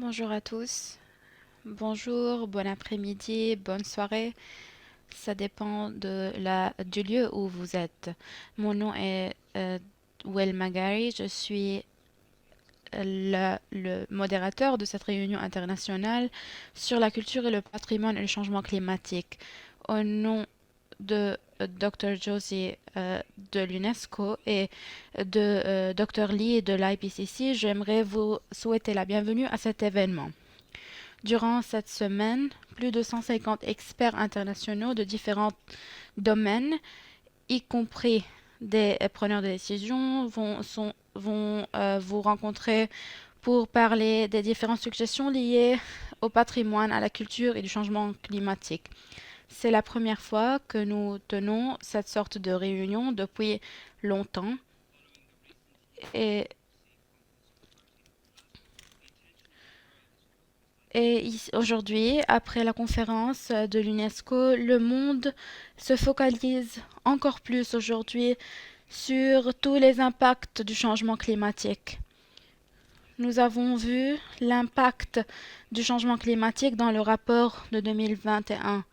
Bonjour à tous. Bonjour, bon après-midi, bonne soirée. Ça dépend du lieu où vous êtes. Mon nom est Will Magari. Je suis le modérateur de cette réunion internationale sur la culture et le patrimoine et le changement climatique. Au nom de Dr. Josie de l'UNESCO et de Dr. Lee de l'IPCC, j'aimerais vous souhaiter la bienvenue à cet événement. Durant cette semaine, plus de 150 experts internationaux de différents domaines, y compris des preneurs de décision, vont vous rencontrer pour parler des différentes suggestions liées au patrimoine, à la culture et du changement climatique. C'est la première fois que nous tenons cette sorte de réunion depuis longtemps et aujourd'hui, après la conférence de l'UNESCO, le monde se focalise encore plus aujourd'hui sur tous les impacts du changement climatique. Nous avons vu l'impact du changement climatique dans le rapport de 2021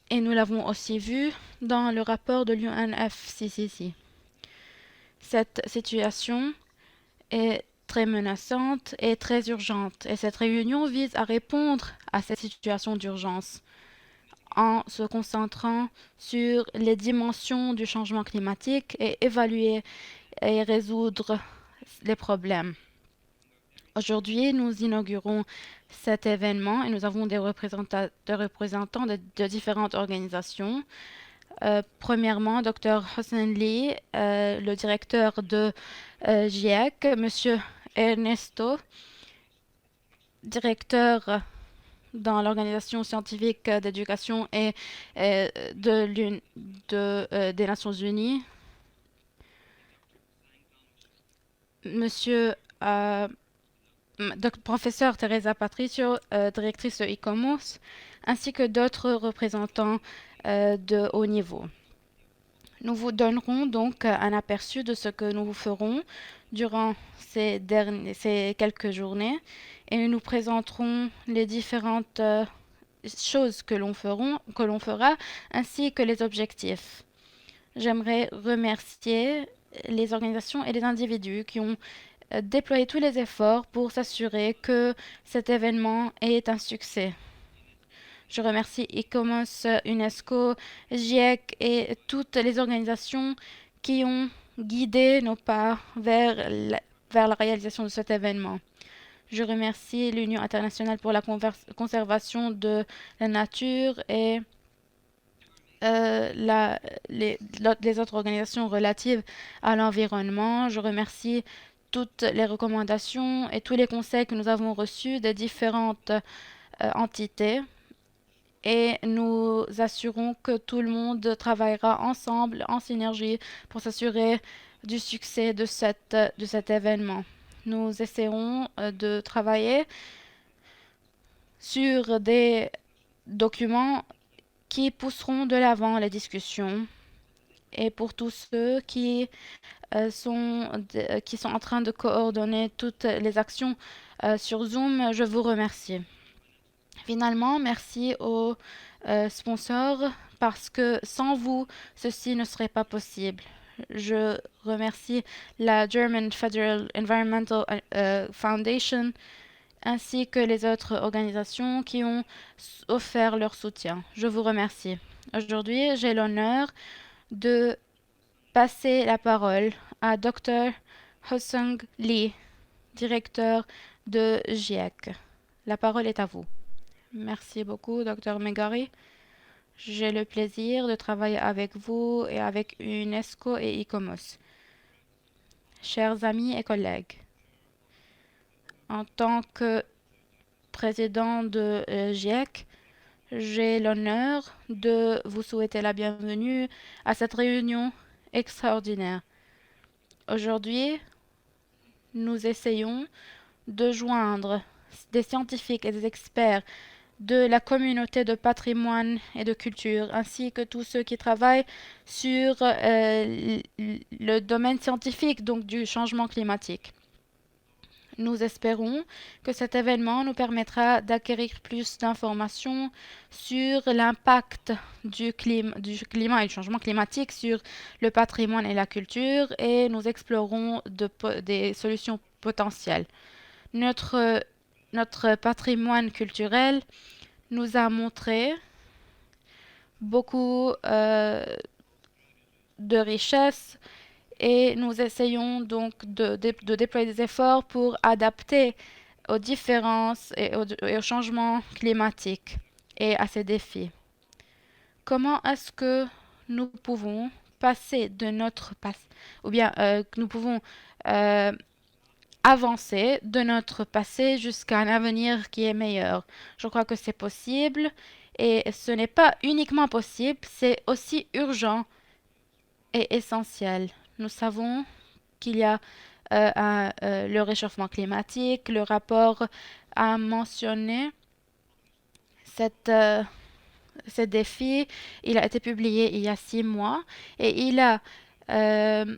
et nous l'avons aussi vu dans le rapport de l'UNFCCC. Cette situation est très menaçante et très urgente. Et cette réunion vise à répondre à cette situation d'urgence en se concentrant sur les dimensions du changement climatique et évaluer et résoudre les problèmes. Aujourd'hui, nous inaugurons cet événement et nous avons des représentants de différentes organisations. Premièrement, Dr. Hossein Lee, le directeur de GIEC, Monsieur Ernesto, directeur dans l'Organisation scientifique d'éducation et des Nations Unies, Monsieur professeur Teresa Patricio, directrice de ICOMOS, ainsi que d'autres représentants de haut niveau. Nous vous donnerons donc un aperçu de ce que nous ferons durant ces quelques journées et nous présenterons les différentes choses que l'on fera, ainsi que les objectifs. J'aimerais remercier les organisations et les individus qui ont déployé tous les efforts pour s'assurer que cet événement est un succès. Je remercie ICOMOS, UNESCO, GIEC et toutes les organisations qui ont guidé nos pas vers la réalisation de cet événement. Je remercie l'Union internationale pour la conservation de la nature et les autres organisations relatives à l'environnement. Je remercie toutes les recommandations et tous les conseils que nous avons reçus des différentes entités et nous assurons que tout le monde travaillera ensemble, en synergie, pour s'assurer du succès de cet événement. Nous essaierons de travailler sur des documents qui pousseront de l'avant les discussions. Et pour tous ceux qui sont en train de coordonner toutes les actions sur Zoom, je vous remercie. Finalement, merci aux sponsors parce que sans vous, ceci ne serait pas possible. Je remercie la German Federal Environmental Foundation ainsi que les autres organisations qui ont offert leur soutien. Je vous remercie. Aujourd'hui, j'ai l'honneur de passer la parole à Dr. Hosung Lee, directeur de GIEC. La parole est à vous. Merci beaucoup, Dr. Megari. J'ai le plaisir de travailler avec vous et avec UNESCO et ICOMOS. Chers amis et collègues, en tant que président de GIEC, j'ai l'honneur de vous souhaiter la bienvenue à cette réunion extraordinaire. Aujourd'hui, nous essayons de joindre des scientifiques et des experts de la communauté de patrimoine et de culture, ainsi que tous ceux qui travaillent sur le domaine scientifique, donc du changement climatique. Nous espérons que cet événement nous permettra d'acquérir plus d'informations sur l'impact du climat et du changement climatique sur le patrimoine et la culture et nous explorerons des solutions potentielles. Notre, notre patrimoine culturel nous a montré beaucoup de richesses et nous essayons donc de déployer des efforts pour adapter aux différences et aux changements climatiques et à ces défis. Comment est-ce que nous pouvons passer de notre passé, ou bien nous pouvons euh, avancer de notre passé jusqu'à un avenir qui est meilleur? Je crois que c'est possible et ce n'est pas uniquement possible, c'est aussi urgent et essentiel. Nous savons qu'il y a le réchauffement climatique. Le rapport a mentionné cette, euh, ce défi. Il a été publié il y a 6 mois et il a euh,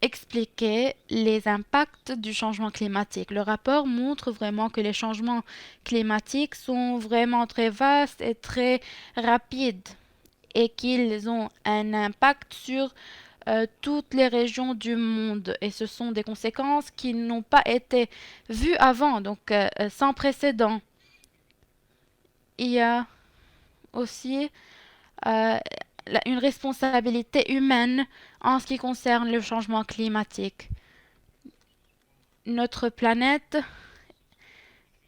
expliqué les impacts du changement climatique. Le rapport montre vraiment que les changements climatiques sont vraiment très vastes et très rapides et qu'ils ont un impact sur toutes les régions du monde. Et ce sont des conséquences qui n'ont pas été vues avant, donc sans précédent. Il y a aussi euh, une responsabilité humaine en ce qui concerne le changement climatique. Notre planète,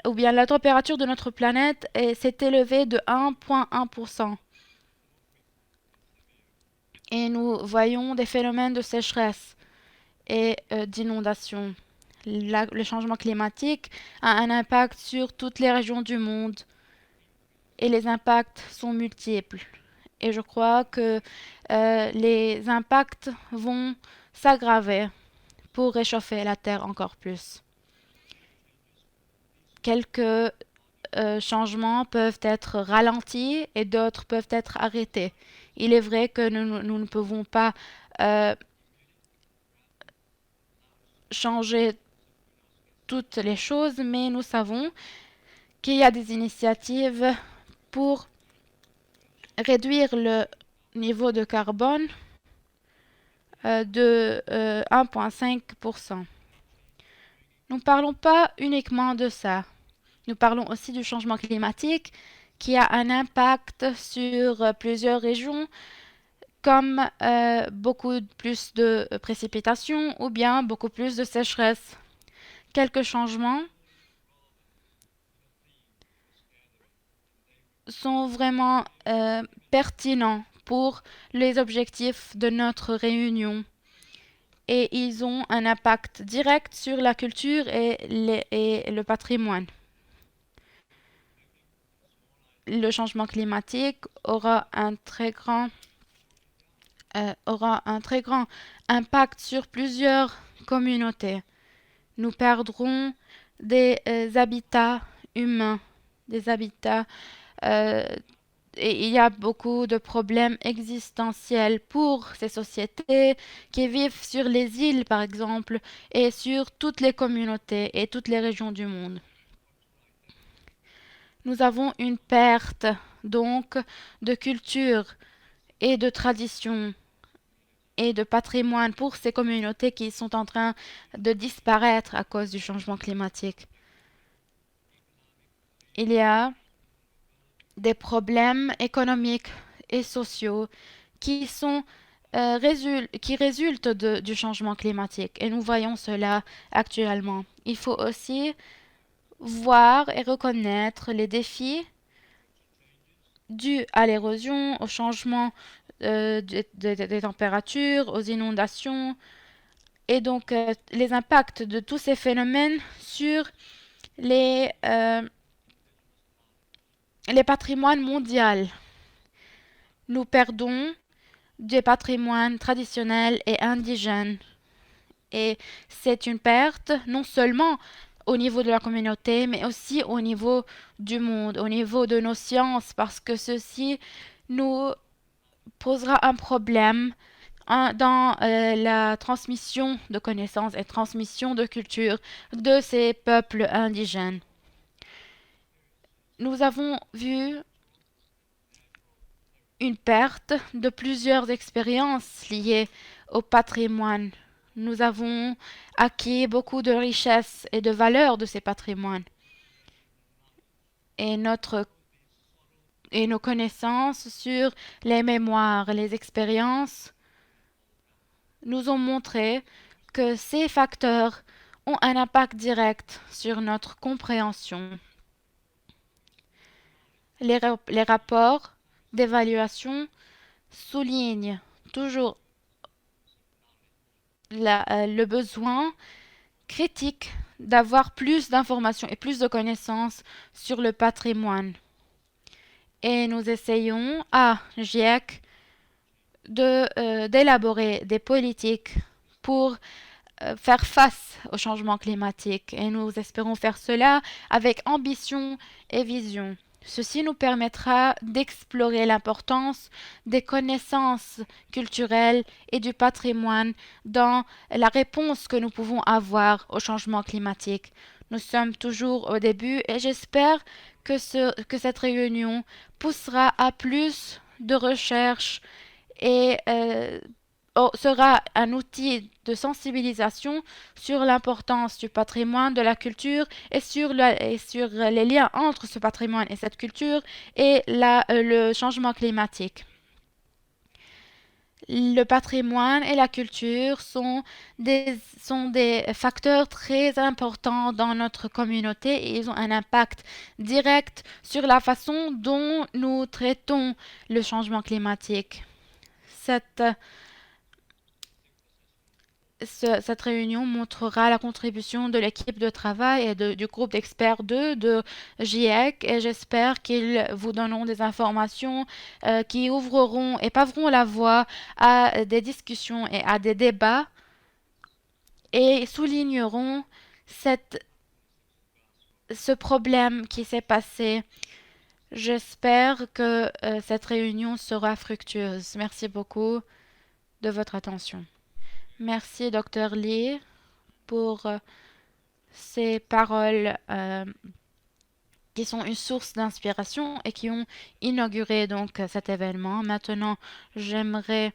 ou bien la température de notre planète s'est élevée de 1,1%. Et nous voyons des phénomènes de sécheresse et d'inondation. Le changement climatique a un impact sur toutes les régions du monde et les impacts sont multiples. Et je crois que les impacts vont s'aggraver pour réchauffer la Terre encore plus. Quelques changements peuvent être ralentis et d'autres peuvent être arrêtés. Il est vrai que nous ne pouvons pas euh, changer toutes les choses, mais nous savons qu'il y a des initiatives pour réduire le niveau de carbone de 1,5%. Nous ne parlons pas uniquement de ça. Nous parlons aussi du changement climatique qui a un impact sur plusieurs régions comme beaucoup plus de précipitations ou bien beaucoup plus de sécheresse. Quelques changements sont vraiment pertinents pour les objectifs de notre réunion et ils ont un impact direct sur la culture et le patrimoine. Le changement climatique aura un très grand impact sur plusieurs communautés. Nous perdrons des habitats humains, des habitats euh, et il y a beaucoup de problèmes existentiels pour ces sociétés qui vivent sur les îles, par exemple, et sur toutes les communautés et toutes les régions du monde. Nous avons une perte, donc, de culture et de tradition et de patrimoine pour ces communautés qui sont en train de disparaître à cause du changement climatique. Il y a des problèmes économiques et sociaux qui sont qui résultent du changement climatique et nous voyons cela actuellement. Il faut aussi voir et reconnaître les défis dus à l'érosion, au changement des températures, aux inondations et donc les impacts de tous ces phénomènes sur les, euh, les patrimoines mondiaux. Nous perdons des patrimoines traditionnels et indigènes. Et c'est une perte non seulement au niveau de la communauté, mais aussi au niveau du monde, au niveau de nos sciences, parce que ceci nous posera un problème dans la transmission de connaissances et transmission de culture de ces peuples indigènes. Nous avons vu une perte de plusieurs expériences liées au patrimoine. Nous avons acquis beaucoup de richesses et de valeurs de ces patrimoines. Et, et nos connaissances sur les mémoires et les expériences nous ont montré que ces facteurs ont un impact direct sur notre compréhension. Les rapports d'évaluation soulignent toujours le besoin critique d'avoir plus d'informations et plus de connaissances sur le patrimoine. Et nous essayons à GIEC d'élaborer des politiques pour faire face au changement climatique. Et nous espérons faire cela avec ambition et vision. Ceci nous permettra d'explorer l'importance des connaissances culturelles et du patrimoine dans la réponse que nous pouvons avoir au changement climatique. Nous sommes toujours au début et j'espère que cette réunion poussera à plus de recherche et sera un outil de sensibilisation sur l'importance du patrimoine, de la culture et sur les liens entre ce patrimoine et cette culture et le changement climatique. Le patrimoine et la culture sont des facteurs très importants dans notre communauté et ils ont un impact direct sur la façon dont nous traitons le changement climatique. Cette réunion montrera la contribution de l'équipe de travail et du groupe d'experts 2 de GIEC et j'espère qu'ils vous donneront des informations qui ouvriront et paveront la voie à des discussions et à des débats et souligneront ce problème qui s'est passé. J'espère que cette réunion sera fructueuse. Merci beaucoup de votre attention. Merci, Dr. Lee, pour ces paroles qui sont une source d'inspiration et qui ont inauguré donc cet événement. Maintenant, j'aimerais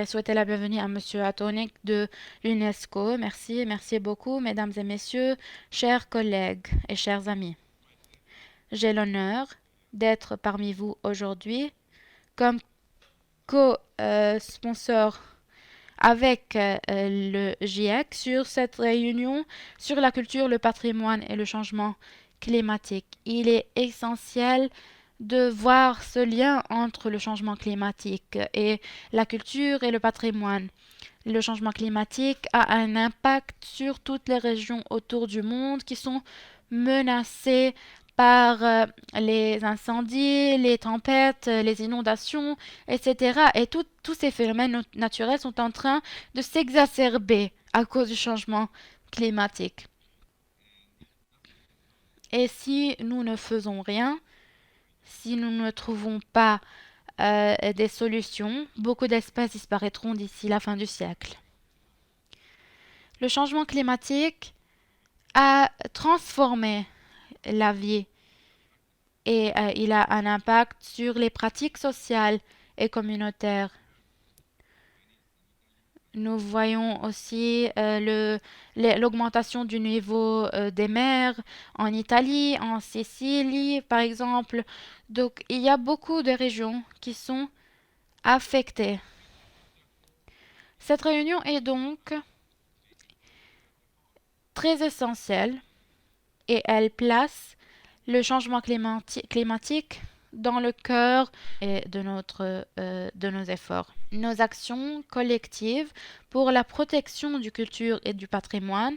souhaiter la bienvenue à Monsieur Atonik de l'UNESCO. Merci, merci beaucoup, mesdames et messieurs, chers collègues et chers amis. J'ai l'honneur d'être parmi vous aujourd'hui comme co-sponsor avec le GIEC sur cette réunion sur la culture, le patrimoine et le changement climatique. Il est essentiel de voir ce lien entre le changement climatique et la culture et le patrimoine. Le changement climatique a un impact sur toutes les régions autour du monde qui sont menacées par les incendies, les tempêtes, les inondations, etc. Et tous ces phénomènes naturels sont en train de s'exacerber à cause du changement climatique. Et si nous ne faisons rien, si nous ne trouvons pas des solutions, beaucoup d'espèces disparaîtront d'ici la fin du siècle. Le changement climatique a transformé la vie et il a un impact sur les pratiques sociales et communautaires. Nous voyons aussi l'augmentation du niveau des mers en Italie, en Sicile, par exemple. Donc, il y a beaucoup de régions qui sont affectées. Cette réunion est donc très essentielle et elle place le changement climatique dans le cœur de nos efforts. Nos actions collectives pour la protection du culture et du patrimoine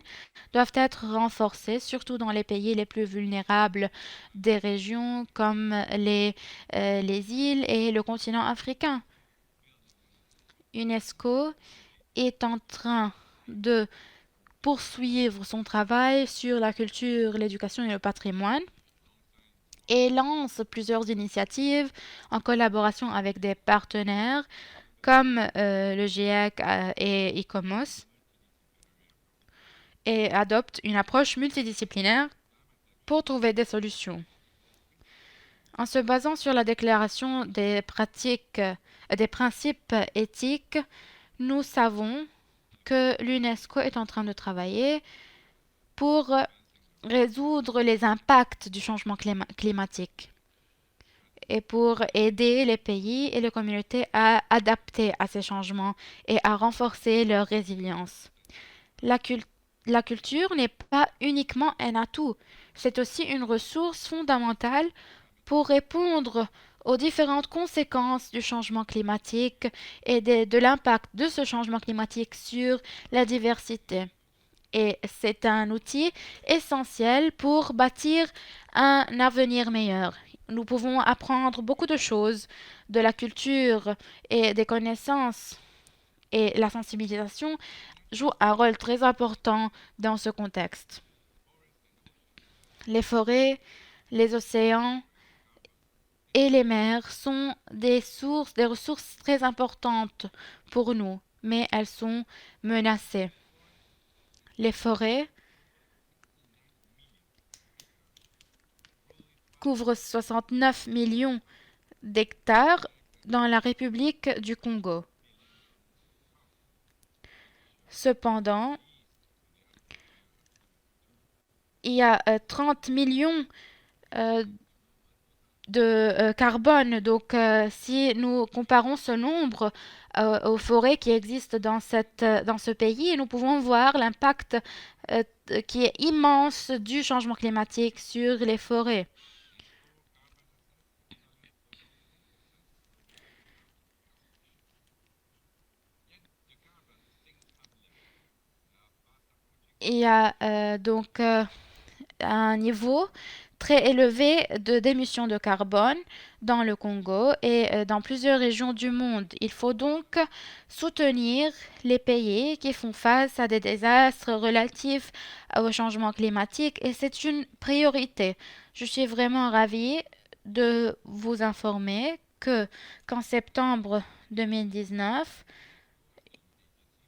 doivent être renforcées, surtout dans les pays les plus vulnérables des régions comme les îles et le continent africain. UNESCO est en train de poursuivre son travail sur la culture, l'éducation et le patrimoine. et lance plusieurs initiatives en collaboration avec des partenaires comme le GIEC et ICOMOS et adopte une approche multidisciplinaire pour trouver des solutions. En se basant sur la déclaration des principes éthiques, nous savons que l'UNESCO est en train de travailler pour résoudre les impacts du changement climatique et pour aider les pays et les communautés à adapter à ces changements et à renforcer leur résilience. La, cul- la culture n'est pas uniquement un atout, c'est aussi une ressource fondamentale pour répondre aux différentes conséquences du changement climatique et de l'impact de ce changement climatique sur la diversité. Et c'est un outil essentiel pour bâtir un avenir meilleur. Nous pouvons apprendre beaucoup de choses de la culture et des connaissances, et la sensibilisation joue un rôle très important dans ce contexte. Les forêts, les océans et les mers sont des ressources très importantes pour nous, mais elles sont menacées. Les forêts couvrent 69 millions d'hectares dans la République du Congo. Cependant, il y a 30 millions euh, de carbone. Donc, si nous comparons ce nombre aux forêts qui existent dans ce pays, nous pouvons voir l'impact euh, qui est immense du changement climatique sur les forêts. Il y a un niveau très élevé d'émissions de carbone dans le Congo et dans plusieurs régions du monde. Il faut donc soutenir les pays qui font face à des désastres relatifs au changement climatique et c'est une priorité. Je suis vraiment ravie de vous informer qu'en septembre 2019,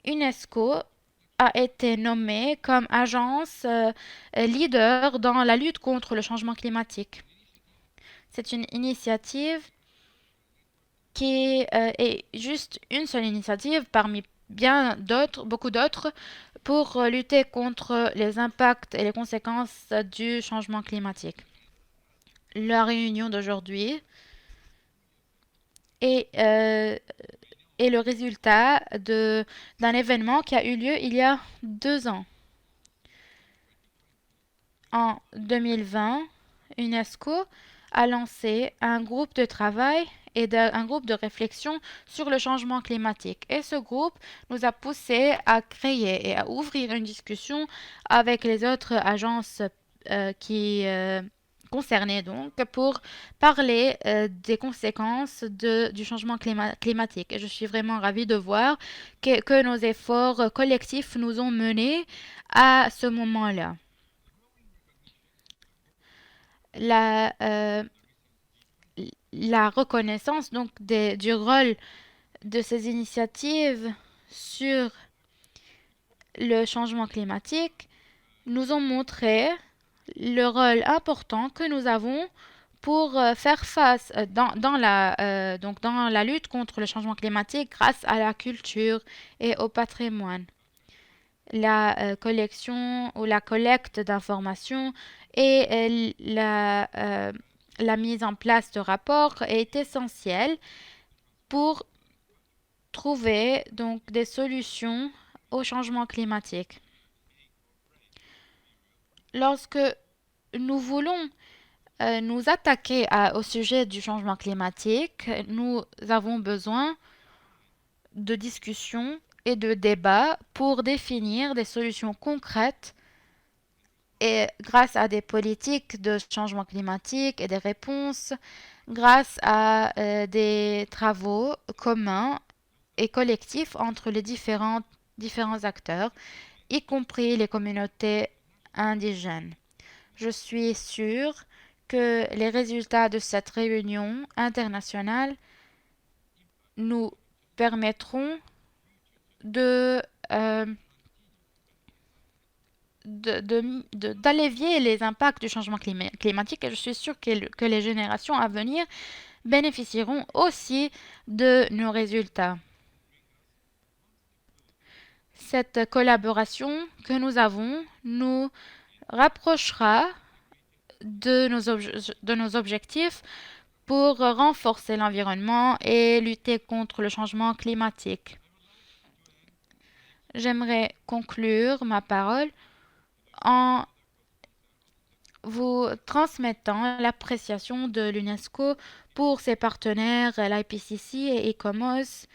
UNESCO a été nommée comme agence leader dans la lutte contre le changement climatique. C'est une initiative qui est juste une seule initiative parmi bien d'autres, beaucoup d'autres, pour lutter contre les impacts et les conséquences du changement climatique. La réunion d'aujourd'hui est, est le résultat d'un événement qui a eu lieu il y a 2 ans. En 2020, UNESCO a lancé un groupe de travail et un groupe de réflexion sur le changement climatique. Et ce groupe nous a poussé à créer et à ouvrir une discussion avec les autres agences qui concernées donc pour parler des conséquences du changement climatique. Et je suis vraiment ravie de voir que nos efforts collectifs nous ont menés à ce moment-là. La, euh, la reconnaissance donc du rôle de ces initiatives sur le changement climatique nous ont montré le rôle important que nous avons pour faire face donc dans la lutte contre le changement climatique grâce à la culture et au patrimoine. La collection ou la collecte d'informations et la mise en place de rapports est essentielle pour trouver donc des solutions au changement climatique. Lorsque nous voulons nous attaquer au sujet du changement climatique, nous avons besoin de discussions et de débats pour définir des solutions concrètes et grâce à des politiques de changement climatique et des réponses, grâce à des travaux communs et collectifs entre les différents acteurs, y compris les communautés indigènes. Je suis sûre que les résultats de cette réunion internationale nous permettront de, euh, d'allévier les impacts du changement climatique et je suis sûre que les générations à venir bénéficieront aussi de nos résultats. Cette collaboration que nous avons nous rapprochera de nos objectifs pour renforcer l'environnement et lutter contre le changement climatique. J'aimerais conclure ma parole en vous transmettant l'appréciation de l'UNESCO pour ses partenaires, l'IPCC et ICOMOS,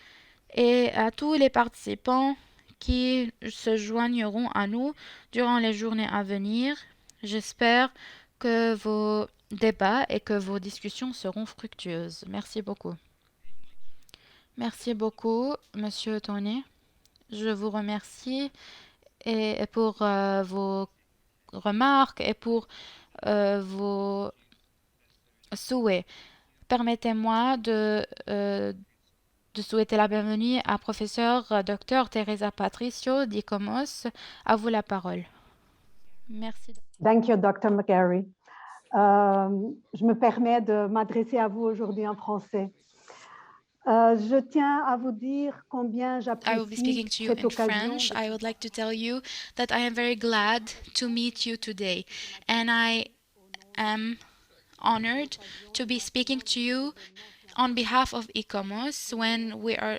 et à tous les participants qui se joigneront à nous durant les journées à venir. J'espère que vos débats et que vos discussions seront fructueuses. Merci beaucoup. Merci beaucoup, Monsieur Tony. Je vous remercie et pour vos remarques et pour vos souhaits. Permettez-moi de souhaiter la bienvenue à professeur Dr Teresa Patricio d'ICOMOS. À vous la parole. Merci. Thank you, Dr. McGarry. Je me permets de m'adresser à vous aujourd'hui en français. Je tiens à vous dire combien I will be speaking j'apprécie to you cette in occasion. French. I would like to tell you that I am very glad to meet you today, and I am honored to be speaking to you on behalf of ICOMOS when we are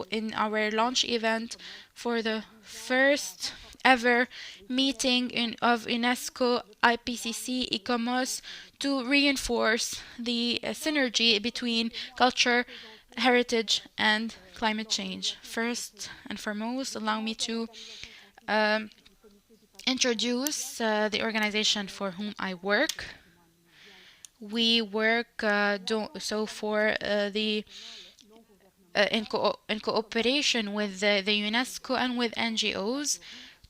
in our launch event for the first ever meeting of UNESCO, IPCC, ICOMOS to reinforce the synergy between culture, heritage, and climate change. First and foremost, allow me to introduce the organization for whom I work. We work in cooperation with the UNESCO and with NGOs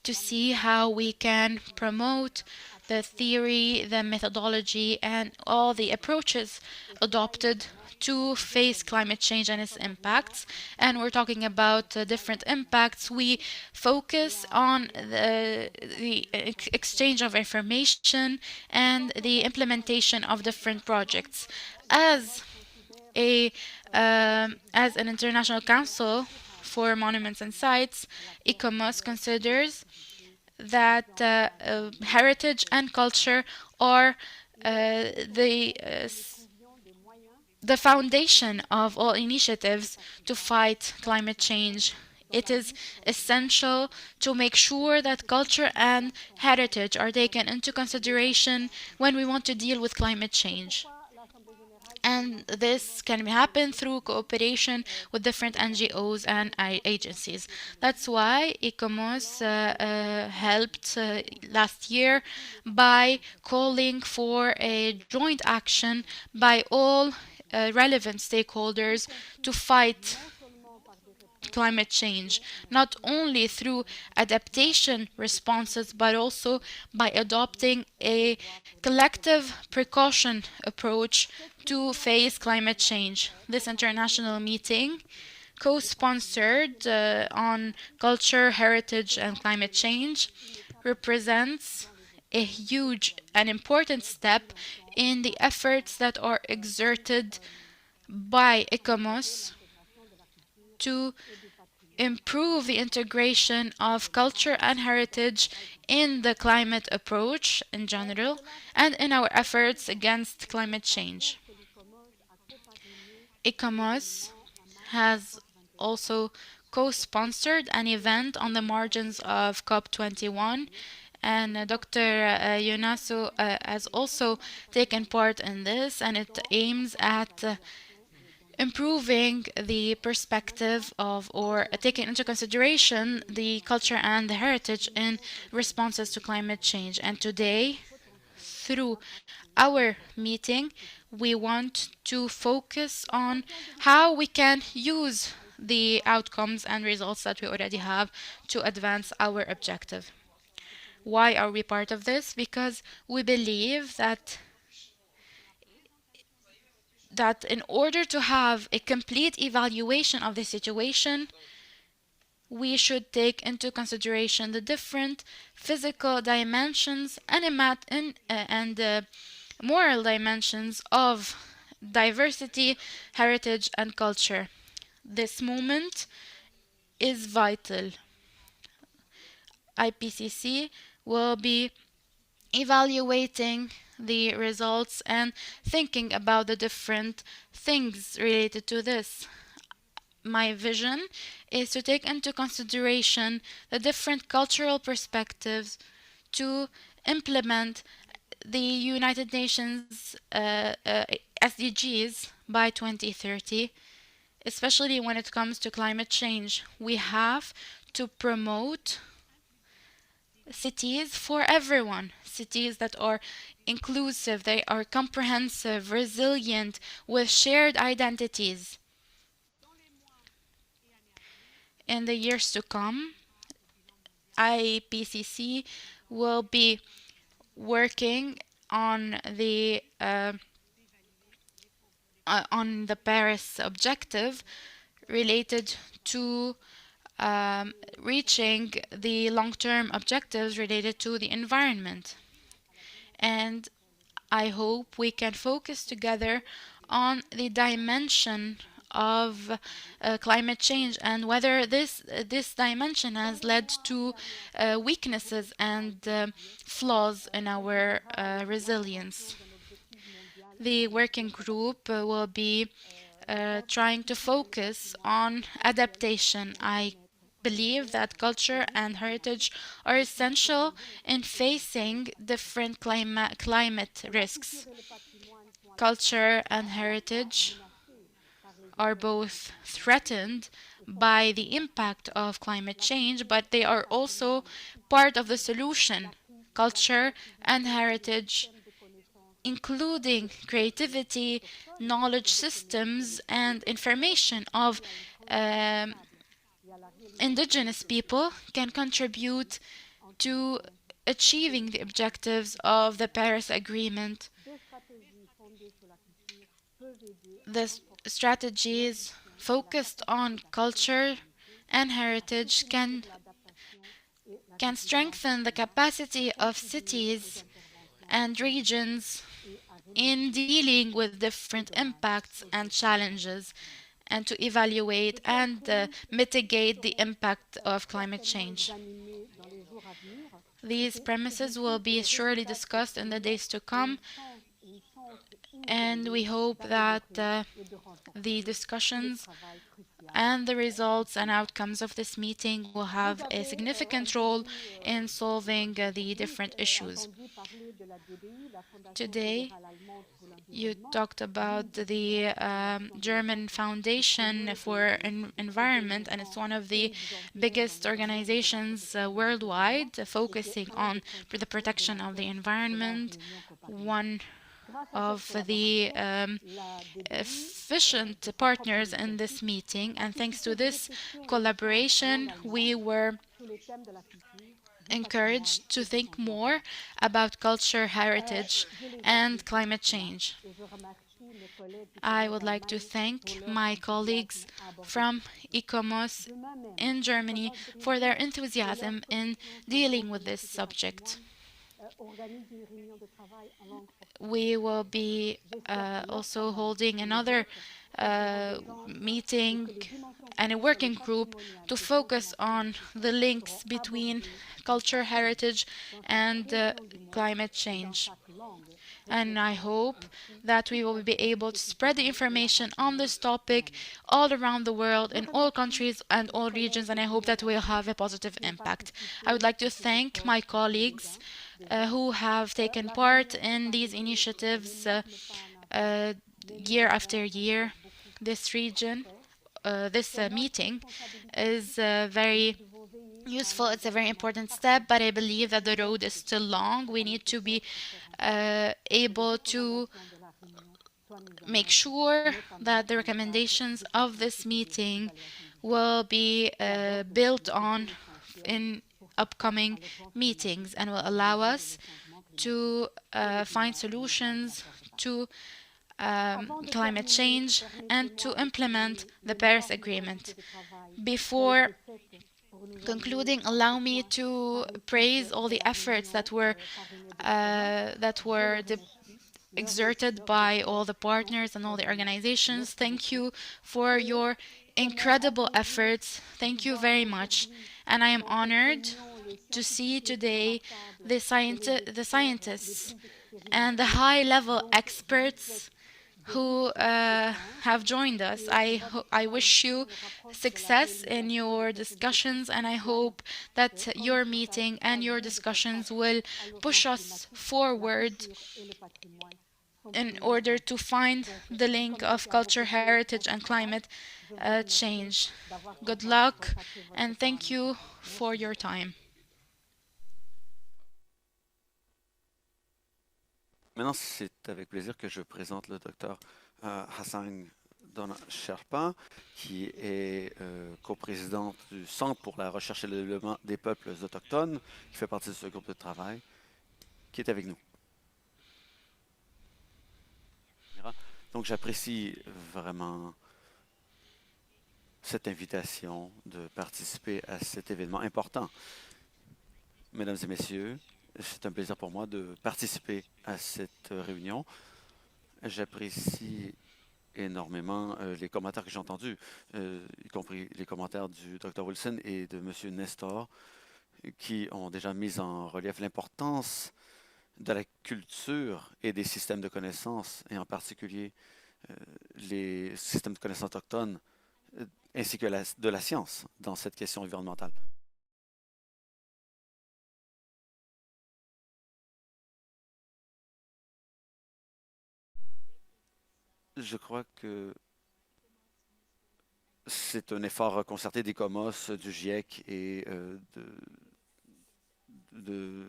to see how we can promote the theory, the methodology, and all the approaches adopted to face climate change and its impacts. And we're talking about different impacts. We focus on the exchange of information and the implementation of different projects. As an international council for monuments and sites, ICOMOS considers that heritage and culture are the foundation of all initiatives to fight climate change. It is essential to make sure that culture and heritage are taken into consideration when we want to deal with climate change. And this can happen through cooperation with different NGOs and agencies. That's why ICOMOS helped last year by calling for a joint action by all relevant stakeholders to fight climate change, not only through adaptation responses, but also by adopting a collective precaution approach to face climate change. This international meeting, co-sponsored on culture, heritage, and climate change, represents a huge and important step in the efforts that are exerted by ICOMOS to improve the integration of culture and heritage in the climate approach in general and in our efforts against climate change. ICOMOS has also co-sponsored an event on the margins of COP21, and Dr. Yonasu has also taken part in this, and it aims at improving the perspective of or taking into consideration the culture and the heritage in responses to climate change. And today, through our meeting, we want to focus on how we can use the outcomes and results that we already have to advance our objective. Why are we part of this? Because we believe that that in order to have a complete evaluation of the situation, we should take into consideration the different physical dimensions and moral dimensions of diversity, heritage, and culture. This moment is vital. IPCC will be evaluating the results and thinking about the different things related to this. My vision is to take into consideration the different cultural perspectives to implement the United Nations SDGs by 2030, especially when it comes to climate change. We have to promote cities for everyone, cities that are inclusive, they are comprehensive, resilient, with shared identities. In the years to come, IPCC will be working on the Paris objective related to reaching the long-term objectives related to the environment. And I hope we can focus together on the dimension of climate change and whether this dimension has led to weaknesses and flaws in our resilience. The working group will be trying to focus on adaptation. I believe that culture and heritage are essential in facing different climate risks. Culture and heritage are both threatened by the impact of climate change, but they are also part of the solution. Culture and heritage, including creativity, knowledge systems, and information of indigenous people, can contribute to achieving the objectives of the Paris Agreement. The strategies focused on culture and heritage can strengthen the capacity of cities and regions in dealing with different impacts and challenges and to evaluate and mitigate the impact of climate change. These premises will be surely discussed in the days to come, and we hope that the discussions and the results and outcomes of this meeting will have a significant role in solving the different issues. Today, you talked about the German Foundation for Environment, and it's one of the biggest organizations worldwide focusing on the protection of the environment. One of the efficient partners in this meeting, and thanks to this collaboration, we were encouraged to think more about culture, heritage, and climate change. I would like to thank my colleagues from ICOMOS in Germany for their enthusiasm in dealing with this subject. We will be also holding another meeting and a working group to focus on the links between culture, heritage, and climate change. And I hope that we will be able to spread the information on this topic all around the world, in all countries and all regions, and I hope that we'll have a positive impact. I would like to thank my colleagues who have taken part in these initiatives year after year. This meeting is very useful. It's a very important step, but I believe that the road is still long. We need to be able to make sure that the recommendations of this meeting will be built on in upcoming meetings and will allow us to find solutions to climate change and to implement the Paris Agreement. Before concluding, allow me to praise all the efforts that were exerted by all the partners and all the organizations. Thank you for your incredible efforts. Thank you very much. And I am honored to see today the scientists and the high-level experts who have joined us. I wish you success in your discussions, and I hope that your meeting and your discussions will push us forward in order to find the link of culture, heritage, and climate change. Good luck, and thank you for your time. Maintenant, c'est avec plaisir que je présente le docteur Hassan Dona Sherpa, qui est coprésidente du Centre pour la recherche et le développement des peuples autochtones, qui fait partie de ce groupe de travail, qui est avec nous. Donc, j'apprécie vraiment cette invitation de participer à cet événement important. Mesdames et messieurs, c'est un plaisir pour moi de participer à cette réunion. J'apprécie énormément les commentaires que j'ai entendus, y compris les commentaires du Dr. Wilson et de M. Nestor, qui ont déjà mis en relief l'importance de la culture et des systèmes de connaissances, et en particulier les systèmes de connaissances autochtones, ainsi que de la science dans cette question environnementale. Je crois que c'est un effort concerté des COMOS, du GIEC et de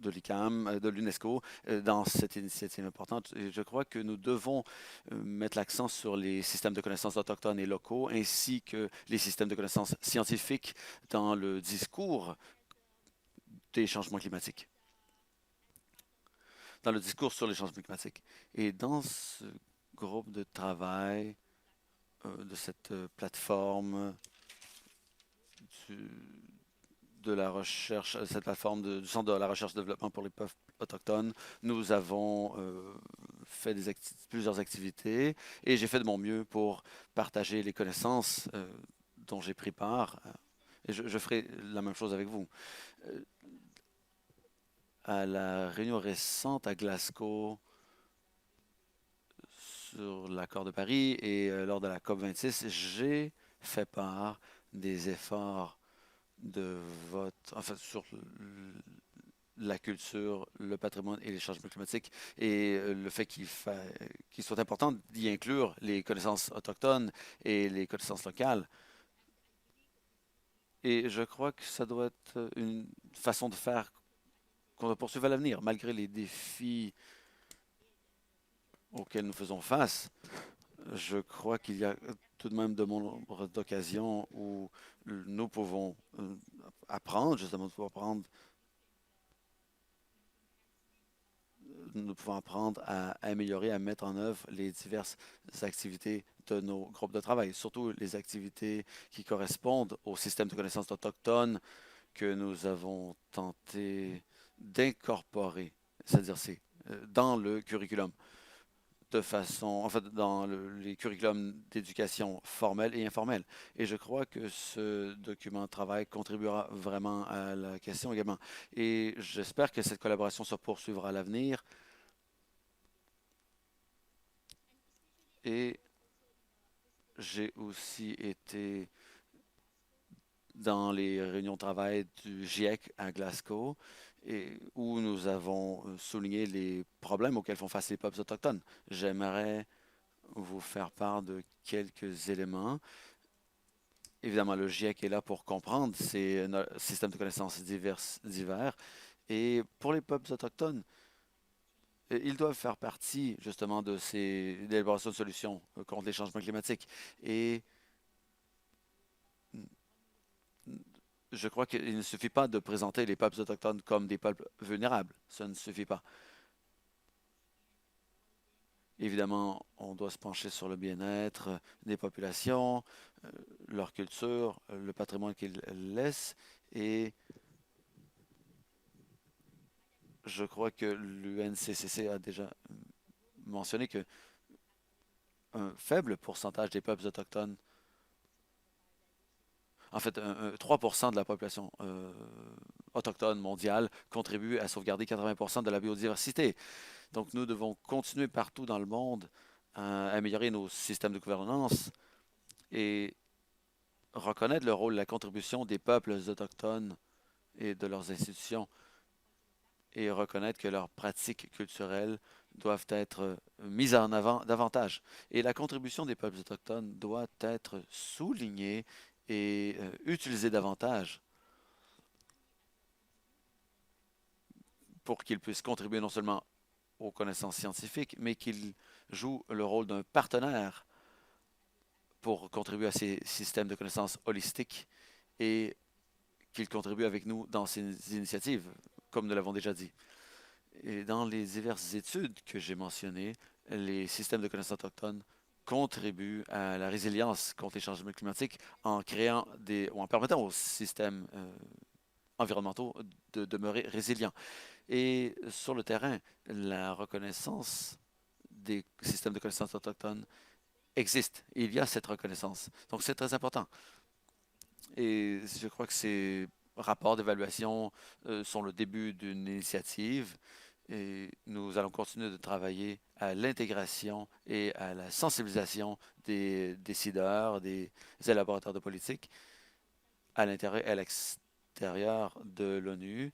l'ICAM, de l'UNESCO, dans cette initiative importante. Et je crois que nous devons mettre l'accent sur les systèmes de connaissances autochtones et locaux, ainsi que les systèmes de connaissances scientifiques dans le discours des changements climatiques, dans le discours sur les changements climatiques. Et dans ce groupe de travail de cette plateforme de la recherche, cette plateforme du Centre de la recherche et développement pour les peuples autochtones, nous avons fait plusieurs activités et j'ai fait de mon mieux pour partager les connaissances dont j'ai pris part. Et je ferai la même chose avec vous. À la réunion récente à Glasgow, sur l'accord de Paris et lors de la COP26, j'ai fait part des efforts de vote, enfin, sur la culture, le patrimoine et les changements climatiques, et le fait qu'il soit important d'y inclure les connaissances autochtones et les connaissances locales. Et je crois que ça doit être une façon de faire qu'on doit poursuivre à l'avenir, malgré les défis auxquels nous faisons face. Je crois qu'il y a tout de même de nombre d'occasions où nous pouvons apprendre, justement, nous pouvons apprendre à améliorer, à mettre en œuvre les diverses activités de nos groupes de travail, surtout les activités qui correspondent au système de connaissances autochtones que nous avons tenté d'incorporer, c'est-à-dire dans le curriculum, de façon, en fait, dans les curriculums d'éducation formelle et informelle. Et je crois que ce document de travail contribuera vraiment à la question également. Et j'espère que cette collaboration se poursuivra à l'avenir. Et j'ai aussi été dans les réunions de travail du GIEC à Glasgow, où nous avons souligné les problèmes auxquels font face les peuples autochtones. J'aimerais vous faire part de quelques éléments. Évidemment, le GIEC est là pour comprendre ces systèmes de connaissances divers. Et pour les peuples autochtones, ils doivent faire partie justement de l'élaboration de solutions contre les changements climatiques. Et je crois qu'il ne suffit pas de présenter les peuples autochtones comme des peuples vulnérables. Ça ne suffit pas. Évidemment, on doit se pencher sur le bien-être des populations, leur culture, le patrimoine qu'ils laissent. Et je crois que l'UNCCC a déjà mentionné que un faible pourcentage des peuples autochtones, en fait, 3% de la population autochtone mondiale contribue à sauvegarder 80% de la biodiversité. Donc, nous devons continuer partout dans le monde à améliorer nos systèmes de gouvernance et reconnaître le rôle et la contribution des peuples autochtones et de leurs institutions et reconnaître que leurs pratiques culturelles doivent être mises en avant davantage. Et la contribution des peuples autochtones doit être soulignée et utilisée davantage pour qu'ils puissent contribuer non seulement aux connaissances scientifiques, mais qu'ils jouent le rôle d'un partenaire pour contribuer à ces systèmes de connaissances holistiques et qu'ils contribuent avec nous dans ces initiatives, comme nous l'avons déjà dit. Et dans les diverses études que j'ai mentionnées, les systèmes de connaissances autochtones contribuent à la résilience contre les changements climatiques en créant ou en permettant aux systèmes environnementaux de demeurer résilients. Et sur le terrain, la reconnaissance des systèmes de connaissances autochtones existe. Il y a cette reconnaissance. Donc, c'est très important. Et je crois que ces rapports d'évaluation sont le début d'une initiative et nous allons continuer de travailler à l'intégration et à la sensibilisation des décideurs, des élaborateurs de politique à l'intérieur et à l'extérieur de l'ONU.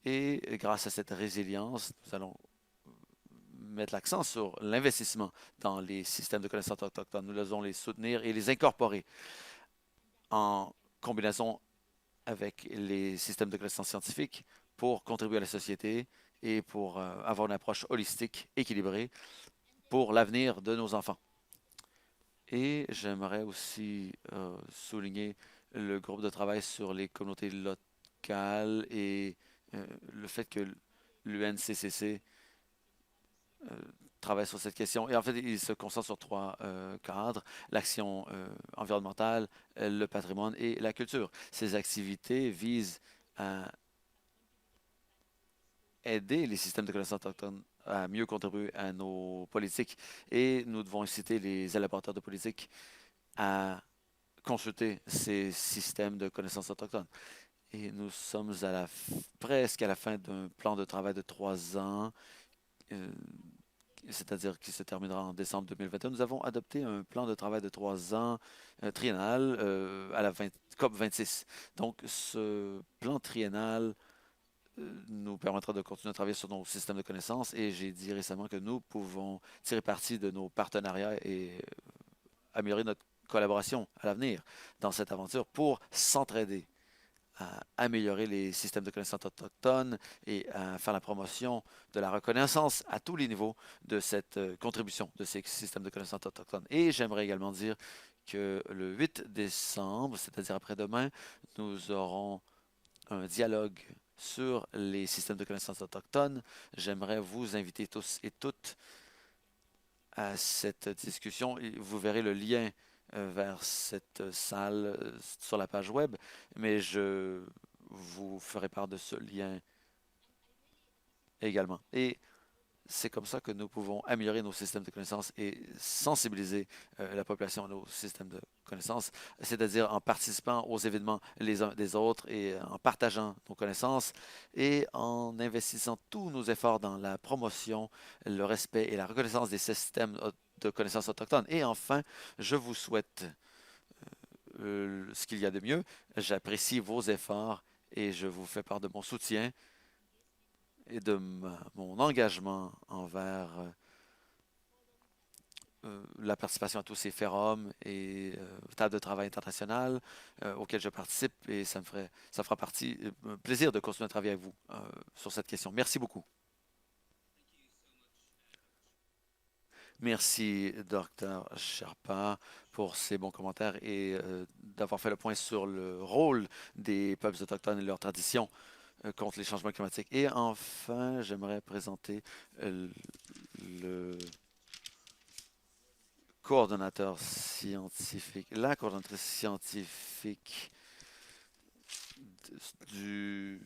Et grâce à cette résilience, nous allons mettre l'accent sur l'investissement dans les systèmes de connaissances autochtones. Nous allons les soutenir et les incorporer en combinaison avec les systèmes de connaissances scientifiques pour contribuer à la société et pour avoir une approche holistique, équilibrée pour l'avenir de nos enfants. Et j'aimerais aussi souligner le groupe de travail sur les communautés locales et le fait que l'UNCCC travaille sur cette question. Et en fait, il se concentre sur trois cadres, l'action environnementale, le patrimoine et la culture. Ces activités visent à aider les systèmes de connaissances autochtones à mieux contribuer à nos politiques. Et nous devons inciter les élaborateurs de politique à consulter ces systèmes de connaissances autochtones. Et nous sommes presque à la fin d'un plan de travail de 3 ans. C'est-à-dire qui se terminera en décembre 2021. Nous avons adopté un plan de travail de 3 ans triennal à la COP 26. Donc, ce plan triennal nous permettra de continuer à travailler sur nos systèmes de connaissances et j'ai dit récemment que nous pouvons tirer parti de nos partenariats et améliorer notre collaboration à l'avenir dans cette aventure pour s'entraider à améliorer les systèmes de connaissances autochtones et à faire la promotion de la reconnaissance à tous les niveaux de cette contribution de ces systèmes de connaissances autochtones. Et j'aimerais également dire que le 8 décembre, c'est-à-dire après-demain, nous aurons un dialogue sur les systèmes de connaissances autochtones. J'aimerais vous inviter tous et toutes à cette discussion. Vous verrez le lien vers cette salle sur la page web, mais je vous ferai part de ce lien également. Et c'est comme ça que nous pouvons améliorer nos systèmes de connaissances et sensibiliser la population à nos systèmes de connaissances, c'est-à-dire en participant aux événements les uns des autres et en partageant nos connaissances et en investissant tous nos efforts dans la promotion, le respect et la reconnaissance des systèmes de connaissances autochtones. Et enfin, je vous souhaite ce qu'il y a de mieux. J'apprécie vos efforts et je vous fais part de mon soutien et de mon engagement envers la participation à tous ces forums et tables de travail internationales auxquelles je participe et ça fera plaisir de continuer à travailler avec vous sur cette question. Merci beaucoup. Merci, Dr. Sherpa, pour ces bons commentaires et d'avoir fait le point sur le rôle des peuples autochtones et leurs traditions contre les changements climatiques. Et enfin, j'aimerais présenter le coordonnateur scientifique, la coordonnatrice scientifique du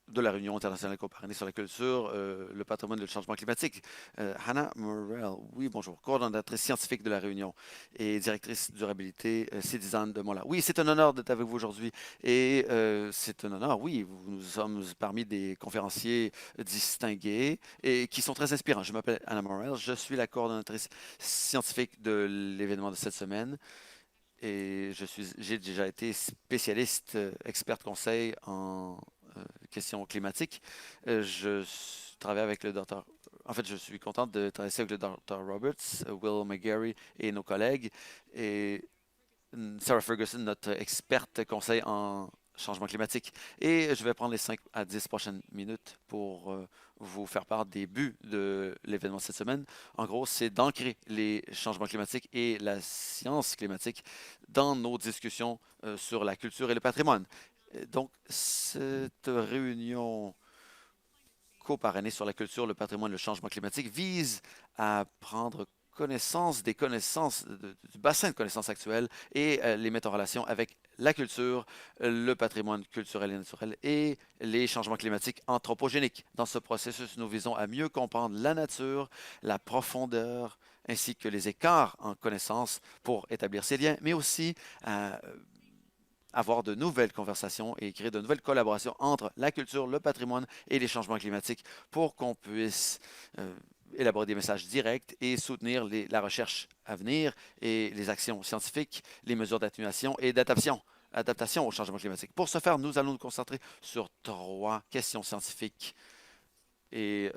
de la Réunion internationale comparée sur la culture, le patrimoine et le changement climatique. Hannah Morrell, oui, bonjour, coordonnatrice scientifique de la Réunion et directrice durabilité Citizen de Montréal. Oui, c'est un honneur d'être avec vous aujourd'hui et c'est un honneur, oui, nous sommes parmi des conférenciers distingués et qui sont très inspirants. Je m'appelle Hannah Morrell, je suis la coordonnatrice scientifique de l'événement de cette semaine. Et j'ai déjà été spécialiste, experte conseil en questions climatiques. Travaille avec le docteur. En fait, je suis contente de travailler avec le docteur Roberts, Will McGarry et nos collègues. Et Sarah Ferguson, notre experte conseil en changement climatique. Et je vais prendre les 5 à 10 prochaines minutes pour vous faire part des buts de l'événement cette semaine. En gros, c'est d'ancrer les changements climatiques et la science climatique dans nos discussions sur la culture et le patrimoine. Donc, cette réunion co-parrainée sur la culture, le patrimoine et le changement climatique vise à prendre connaissance des connaissances, du bassin de connaissances actuelles et les mettre en relation avec la culture, le patrimoine culturel et naturel et les changements climatiques anthropogéniques. Dans ce processus, nous visons à mieux comprendre la nature, la profondeur, ainsi que les écarts en connaissances pour établir ces liens, mais aussi à avoir de nouvelles conversations et créer de nouvelles collaborations entre la culture, le patrimoine et les changements climatiques pour qu'on puisse élaborer des messages directs et soutenir la recherche à venir et les actions scientifiques, les mesures d'atténuation et d'adaptation au changement climatique. Pour ce faire, nous allons nous concentrer sur 3 questions scientifiques et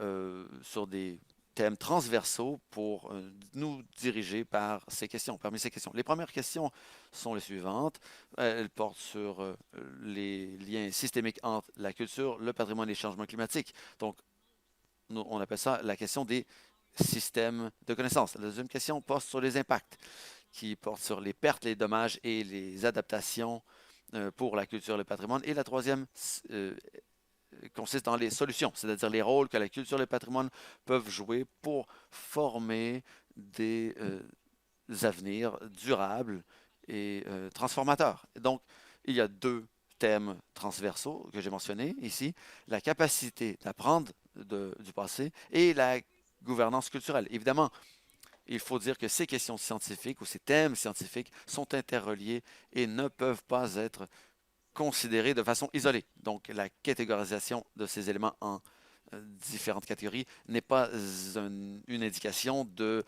sur des thèmes transversaux pour nous diriger par ces questions, parmi ces questions. Les premières questions sont les suivantes. Elles portent sur les liens systémiques entre la culture, le patrimoine et les changements climatiques. Donc, on appelle ça la question des systèmes de connaissances. La deuxième question porte sur les impacts, qui portent sur les pertes, les dommages et les adaptations pour la culture et le patrimoine. Et la troisième consiste dans les solutions, c'est-à-dire les rôles que la culture et le patrimoine peuvent jouer pour former des avenirs durables et transformateurs. Donc, il y a 2 thèmes transversaux que j'ai mentionnés ici, la capacité d'apprendre du passé et la gouvernance culturelle. Évidemment, il faut dire que ces questions scientifiques ou ces thèmes scientifiques sont interreliés et ne peuvent pas être considérés de façon isolée. Donc, la catégorisation de ces éléments en différentes catégories n'est pas une indication du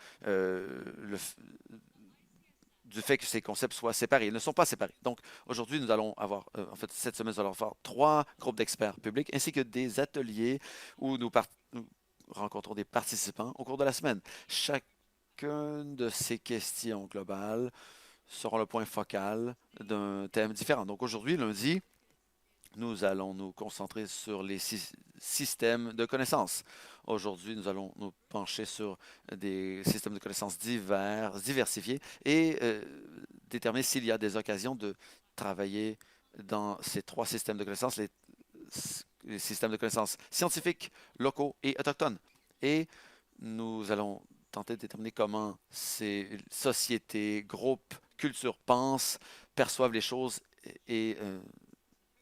fait que ces concepts soient séparés. Ils ne sont pas séparés. Donc, aujourd'hui, nous allons avoir, en fait, cette semaine, nous allons avoir 3 groupes d'experts publics ainsi que des ateliers où nous rencontrons des participants au cours de la semaine. Chacune de ces questions globales seront le point focal d'un thème différent. Donc aujourd'hui, lundi, nous allons nous concentrer sur les systèmes de connaissances. Aujourd'hui, nous allons nous pencher sur des systèmes de connaissances diversifiés et déterminer s'il y a des occasions de travailler dans ces 3 systèmes de connaissances, les systèmes de connaissances scientifiques, locaux et autochtones. Et nous allons tenter de déterminer comment ces sociétés, groupes, cultures pensent, perçoivent les choses et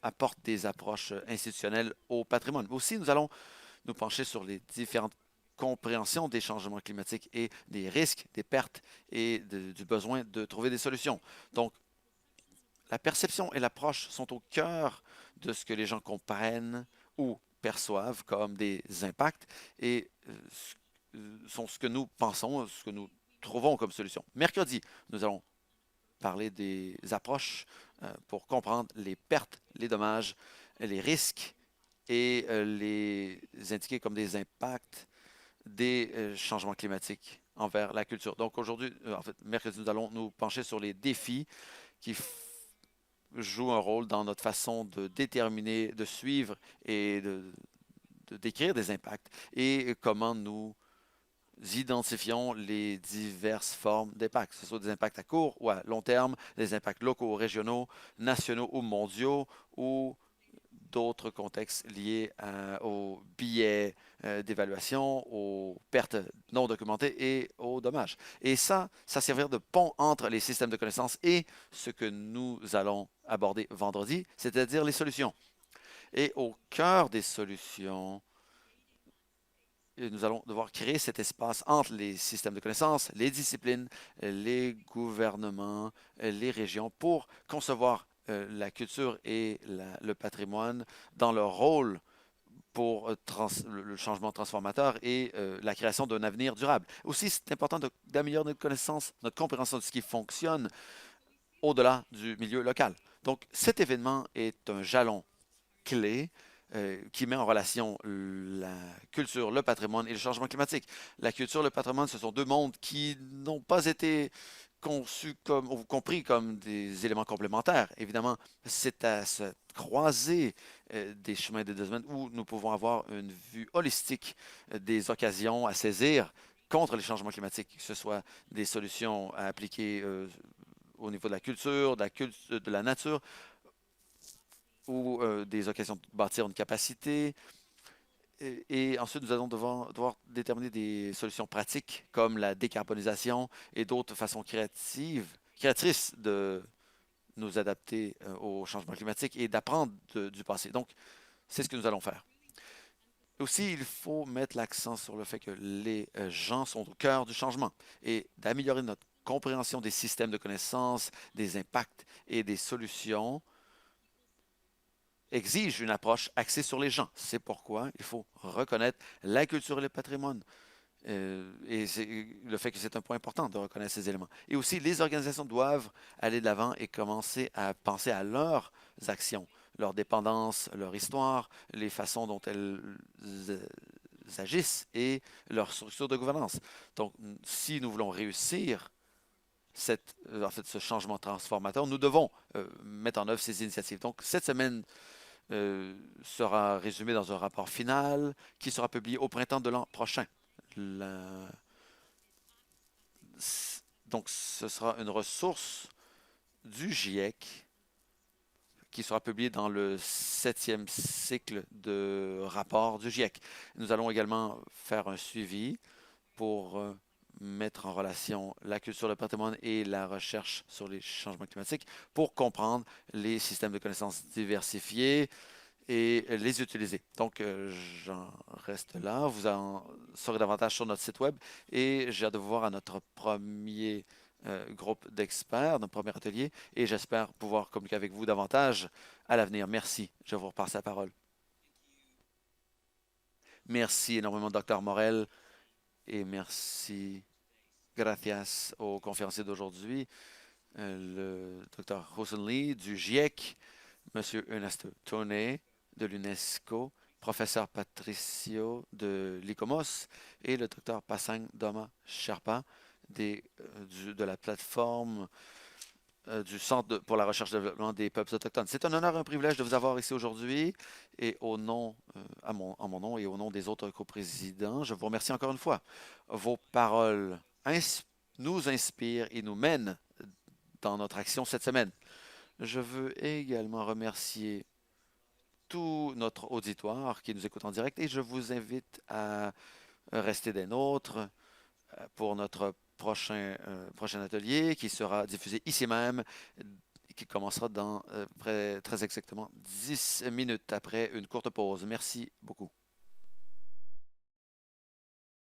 apportent des approches institutionnelles au patrimoine. Aussi, nous allons nous pencher sur les différentes compréhensions des changements climatiques et des risques, des pertes et du besoin de trouver des solutions. Donc, la perception et l'approche sont au cœur de ce que les gens comprennent ou perçoivent comme des impacts et sont ce que nous pensons, ce que nous trouvons comme solution. Mercredi, nous allons parler des approches pour comprendre les pertes, les dommages, les risques et les indiquer comme des impacts des changements climatiques envers la culture. Donc aujourd'hui, en fait, mercredi, nous allons nous pencher sur les défis qui jouent un rôle dans notre façon de déterminer, de suivre et de décrire des impacts et comment nous identifions les diverses formes d'impact, que ce soit des impacts à court ou à long terme, des impacts locaux, régionaux, nationaux ou mondiaux, ou d'autres contextes liés aux billets d'évaluation, aux pertes non documentées et aux dommages. Et ça servir de pont entre les systèmes de connaissances et ce que nous allons aborder vendredi, c'est-à-dire les solutions. Et au cœur des solutions, nous allons devoir créer cet espace entre les systèmes de connaissances, les disciplines, les gouvernements, les régions pour concevoir la culture et le patrimoine dans leur rôle pour le changement transformateur et la création d'un avenir durable. Aussi, c'est important d'améliorer notre connaissance, notre compréhension de ce qui fonctionne au-delà du milieu local. Donc, cet événement est un jalon clé qui met en relation la culture, le patrimoine et le changement climatique. La culture et le patrimoine, ce sont deux mondes qui n'ont pas été conçus comme, ou compris comme des éléments complémentaires. Évidemment, c'est à cette croisée des chemins des deux domaines où nous pouvons avoir une vue holistique des occasions à saisir contre les changements climatiques, que ce soit des solutions à appliquer au niveau de la culture, de la nature, ou des occasions de bâtir une capacité. Et ensuite, nous allons devoir déterminer des solutions pratiques comme la décarbonisation et d'autres façons créatrices de nous adapter au changement climatique et d'apprendre du passé. Donc, c'est ce que nous allons faire. Aussi, il faut mettre l'accent sur le fait que les gens sont au cœur du changement et d'améliorer notre compréhension des systèmes de connaissances, des impacts et des solutions exige une approche axée sur les gens. C'est pourquoi il faut reconnaître la culture et le patrimoine. Et c'est le fait que c'est un point important de reconnaître ces éléments. Et aussi, les organisations doivent aller de l'avant et commencer à penser à leurs actions, leur dépendance, leur histoire, les façons dont elles agissent et leur structure de gouvernance. Donc, si nous voulons réussir ce changement transformateur, nous devons mettre en œuvre ces initiatives. Donc, cette semaine sera résumée dans un rapport final qui sera publié au printemps de l'an prochain. Donc, ce sera une ressource du GIEC qui sera publiée dans le 7e cycle de rapport du GIEC. Nous allons également faire un suivi pour mettre en relation la culture, le patrimoine et la recherche sur les changements climatiques pour comprendre les systèmes de connaissances diversifiés et les utiliser. Donc, j'en reste là. Vous en saurez davantage sur notre site web et j'ai hâte de vous voir à notre premier groupe d'experts, notre premier atelier, et j'espère pouvoir communiquer avec vous davantage à l'avenir. Merci. Je vous repasse la parole. Merci énormément, Dr. Morel. Et merci, gracias aux conférenciers d'aujourd'hui, le Dr. Rosenli du GIEC, M. Ernesto Toney de l'UNESCO, professeur Patricio de l'ICOMOS et le Dr. Pasang Doma Sherpa de la plateforme du Centre pour la recherche et le développement des peuples autochtones. C'est un honneur et un privilège de vous avoir ici aujourd'hui et en mon nom et au nom des autres coprésidents, je vous remercie encore une fois. Vos paroles nous inspirent et nous mènent dans notre action cette semaine. Je veux également remercier tout notre auditoire qui nous écoute en direct et je vous invite à rester des nôtres pour notre prochain atelier qui sera diffusé ici même, qui commencera dans très exactement 10 minutes après une courte pause. Merci beaucoup.